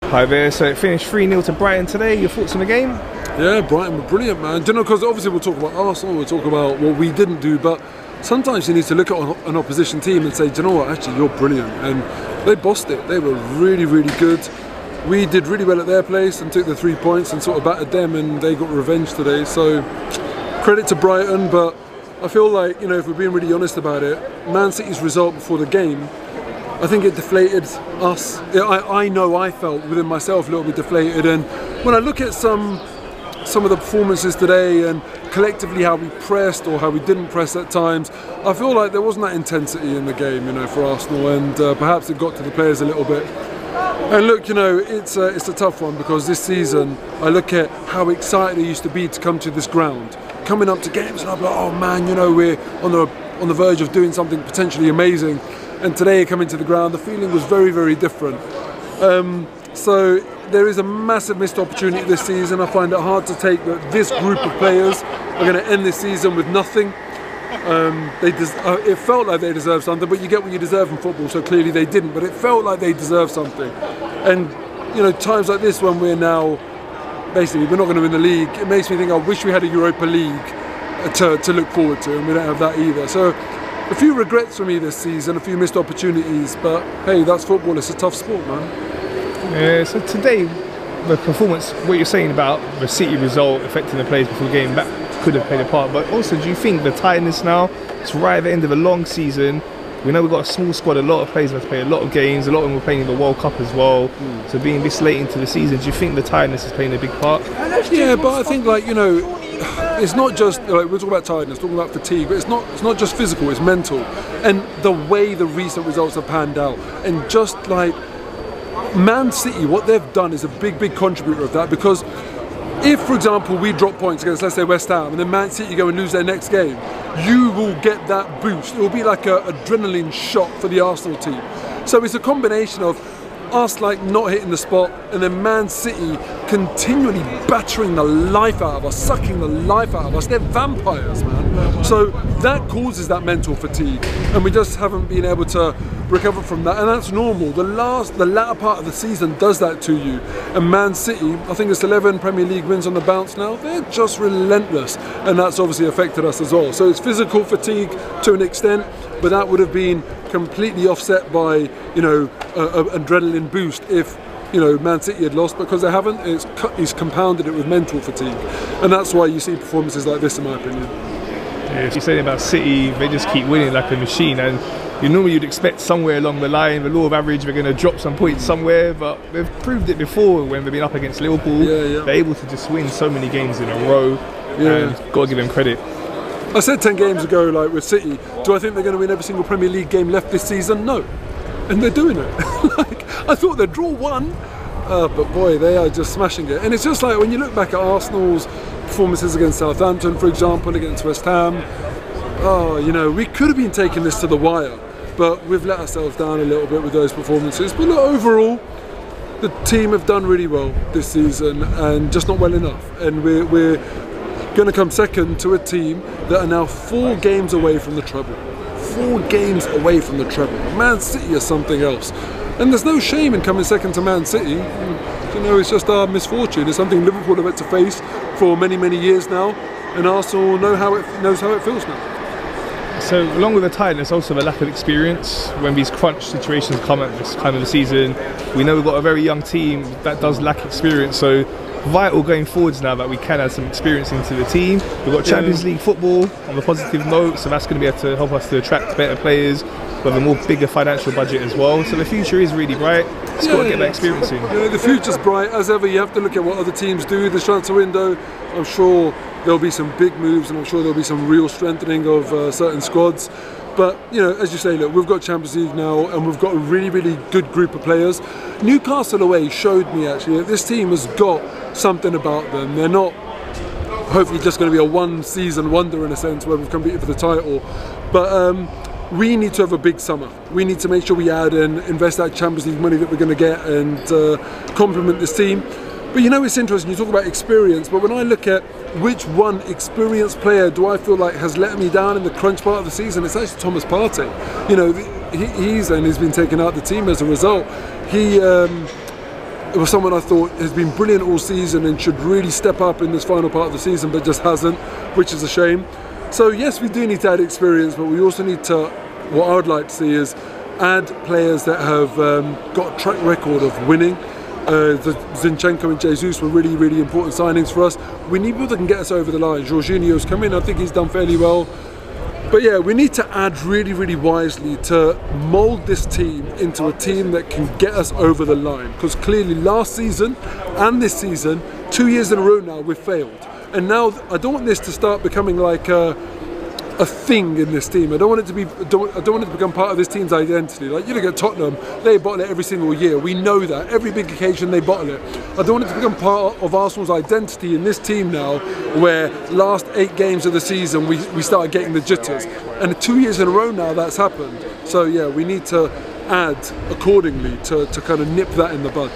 Hi there, so it finished 3-0 to Brighton today. Your thoughts on the game? Yeah, Brighton were brilliant, man. Do you know, because obviously we'll talk about Arsenal, we'll talk about what we didn't do, but sometimes you need to look at an opposition team and say, do you know what, actually you're brilliant. And they bossed it. They were really, really good. We did really well at their place and took the 3 points and sort of battered them, and they got revenge today. So credit to Brighton, but I feel like, you know, if we're being really honest about it, Man City's result before the game, I think it deflated us. I know I felt within myself a little bit deflated, and when I look at some of the performances today and collectively how we pressed or how we didn't press at times, I feel like there wasn't that intensity in the game, you know, for Arsenal, and perhaps it got to the players a little bit. And look, you know, it's a tough one, because this season I look at how excited I used to be to come to this ground, coming up to games, and I'm like, oh man, you know, we're on the verge of doing something potentially amazing. And today, coming to the ground, the feeling was very, very different. So there is a massive missed opportunity this season. I find it hard to take that this group of players are going to end this season with nothing. It felt like they deserved something, but you get what you deserve in football, so clearly they didn't. But it felt like they deserved something. And, you know, times like this when we're now, basically, we're not going to win the league, it makes me think I wish we had a Europa League to look forward to, and we don't have that either. So a few regrets for me this season, a few missed opportunities, but hey, that's football, it's a tough sport, man. Yeah, so today, the performance, what you're saying about the City result affecting the players before the game, that could have played a part, but also do you think the tiredness now, it's right at the end of a long season, we know we've got a small squad, a lot of players have to play a lot of games, a lot of them were playing in the World Cup as well, so being this late into the season, do you think the tiredness is playing a big part? Yeah, but I think, like, you know, it's not just, like, we're talking about tiredness, talking about fatigue, but it's not just physical, it's mental. And the way the recent results have panned out, and just like Man City, what they've done is a big, big contributor of that, because if, for example, we drop points against, let's say, West Ham, and then Man City go and lose their next game, you will get that boost. It will be like an adrenaline shot for the Arsenal team. So it's a combination of us, like, not hitting the spot, and then Man City continually battering the life out of us, sucking the life out of us. They're vampires, man. So that causes that mental fatigue, and we just haven't been able to recover from that, and that's normal. The latter part of the season does that to you. And Man City, I think it's 11 Premier League wins on the bounce now, they're just relentless, and that's obviously affected us as well. So it's physical fatigue to an extent, but that would have been completely offset by, you know, an adrenaline boost if, you know, Man City had lost. Because they haven't, he's compounded it with mental fatigue, and that's why you see performances like this, in my opinion. Yeah, you're saying about City, they just keep winning like a machine, and you'd expect somewhere along the line, the law of average, we're going to drop some points somewhere, but they've proved it before when they've been up against Liverpool. They're able to just win so many games in a row, and got to give them credit. I said 10 games ago, like, with City, do I think they're going to win every single Premier League game left this season? No. And they're doing it. Like, I thought they'd draw one, but boy, they are just smashing it. And it's just like, when you look back at Arsenal's performances against Southampton, for example, against West Ham, oh, you know, we could have been taking this to the wire, but we've let ourselves down a little bit with those performances. But look, overall, the team have done really well this season, and just not well enough. And we're going to come second to a team that are now 4 games away from the treble. 4 games away from the treble. Man City is something else. And there's no shame in coming second to Man City. You know, it's just our misfortune. It's something Liverpool have had to face for many, many years now, and Arsenal knows how it feels now. So along with the tiredness, also the lack of experience when these crunch situations come at this time of the season. We know we've got a very young team that does lack experience, so vital going forwards now that we can add some experience into the team. We've got Champions League football on a positive note, so that's going to be able to help us to attract better players with a more bigger financial budget as well. So the future is really bright. Just got to get that experience in. Yeah, the future's bright. As ever, you have to look at what other teams do this transfer window. I'm sure there'll be some big moves, and I'm sure there'll be some real strengthening of certain squads. But, you know, as you say, look, we've got Champions League now, and we've got a really, really good group of players. Newcastle away showed me, actually, that this team has got something about them. They're not hopefully just going to be a one-season wonder, in a sense, where we've competed for the title. But we need to have a big summer. We need to make sure we add and invest that Champions League money that we're going to get, and complement this team. But you know, it's interesting, you talk about experience, but when I look at which one experienced player do I feel like has let me down in the crunch part of the season, it's actually Thomas Partey. You know, he's been taken out of the team as a result. It was someone I thought has been brilliant all season and should really step up in this final part of the season, but just hasn't, which is a shame. So yes, we do need to add experience, but we also need to, what I would like to see is add players that have got a track record of winning. The Zinchenko and Jesus were really, really important signings for us. We need people that can get us over the line. Jorginho's come in, I think he's done fairly well. But yeah, we need to add really, really wisely to mould this team into a team that can get us over the line. Because clearly last season and this season, 2 years in a row now, we've failed. And now I don't want this to start becoming like a thing in this team. I don't want it to be. I don't want it to become part of this team's identity. Like you look at Tottenham, they bottle it every single year. We know that every big occasion they bottle it. I don't want it to become part of Arsenal's identity in this team now, where last 8 games of the season we started getting the jitters, and 2 years in a row now that's happened. So yeah, we need to add accordingly to kind of nip that in the bud.